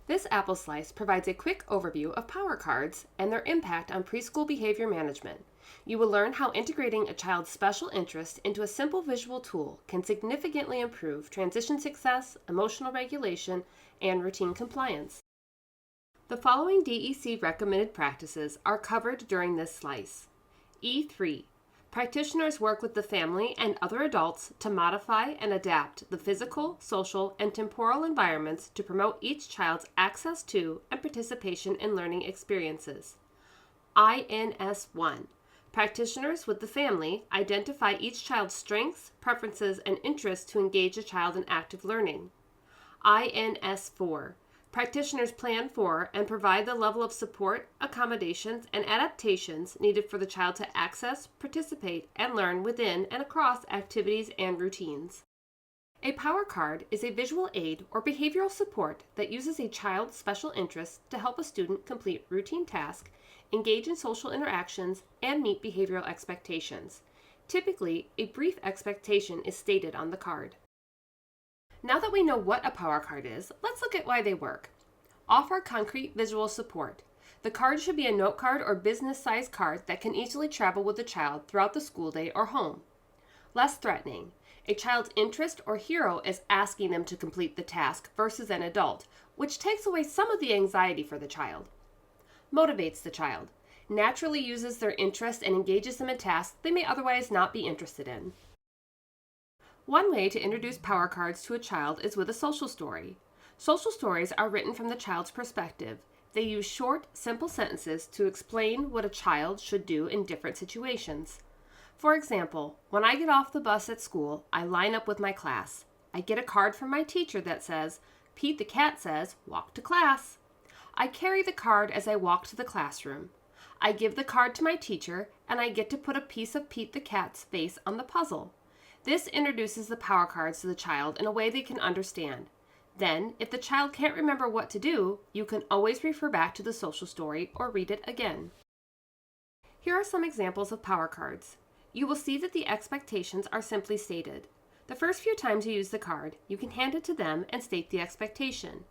This Apple Slice provides a quick overview of power cards and their impact on preschool behavior management. You will learn how integrating a child's special interest into a simple visual tool can significantly improve transition success, emotional regulation, and routine compliance. The following DEC recommended practices are covered during this slice. E3. Practitioners work with the family and other adults to modify and adapt the physical, social, and temporal environments to promote each child's access to and participation in learning experiences. INS1. Practitioners with the family identify each child's strengths, preferences, and interests to engage a child in active learning. INS4. Practitioners plan for and provide the level of support, accommodations, and adaptations needed for the child to access, participate, and learn within and across activities and routines. A power card is a visual aid or behavioral support that uses a child's special interests to help a student complete routine tasks, engage in social interactions, and meet behavioral expectations. Typically, a brief expectation is stated on the card. Now that we know what a power card is, let's look at why they work. Offer concrete visual support. The card should be a note card or business-sized card that can easily travel with the child throughout the school day or home. Less threatening. A child's interest or hero is asking them to complete the task versus an adult, which takes away some of the anxiety for the child. Motivates the child. Naturally uses their interest and engages them in tasks they may otherwise not be interested in. One way to introduce power cards to a child is with a social story. Social stories are written from the child's perspective. They use short, simple sentences to explain what a child should do in different situations. For example, when I get off the bus at school, I line up with my class. I get a card from my teacher that says, "Pete the cat says, walk to class." I carry the card as I walk to the classroom. I give the card to my teacher, and I get to put a piece of Pete the cat's face on the puzzle. This introduces the power cards to the child in a way they can understand. Then, if the child can't remember what to do, you can always refer back to the social story or read it again. Here are some examples of power cards. You will see that the expectations are simply stated. The first few times you use the card, you can hand it to them and state the expectation.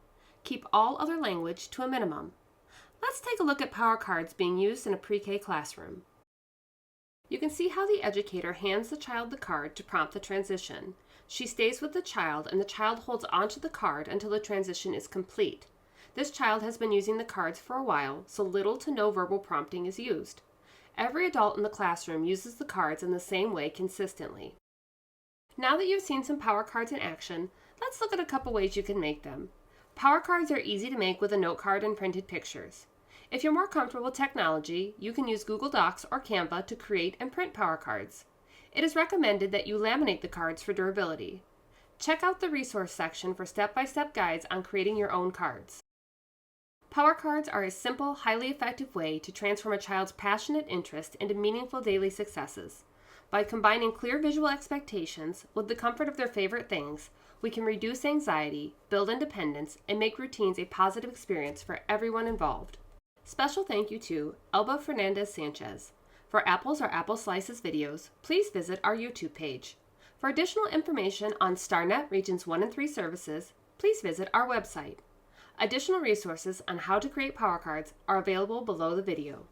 Keep all other language to a minimum. Let's take a look at power cards being used in a pre-K classroom. You can see how the educator hands the child the card to prompt the transition. She stays with the child and the child holds onto the card until the transition is complete. This child has been using the cards for a while, so little to no verbal prompting is used. Every adult in the classroom uses the cards in the same way consistently. Now that you've seen some power cards in action, let's look at a couple ways you can make them. Power cards are easy to make with a note card and printed pictures. If you're more comfortable with technology, you can use Google Docs or Canva to create and print power cards. It is recommended that you laminate the cards for durability. Check out the resource section for step-by-step guides on creating your own cards. Power cards are a simple, highly effective way to transform a child's passionate interest into meaningful daily successes. By combining clear visual expectations with the comfort of their favorite things, we can reduce anxiety, build independence, and make routines a positive experience for everyone involved. Special thank you to Elba Fernandez Sanchez. For Apples or Apple Slices videos, please visit our YouTube page. For additional information on StarNet Regions 1 and 3 services, please visit our website. Additional resources on how to create power cards are available below the video.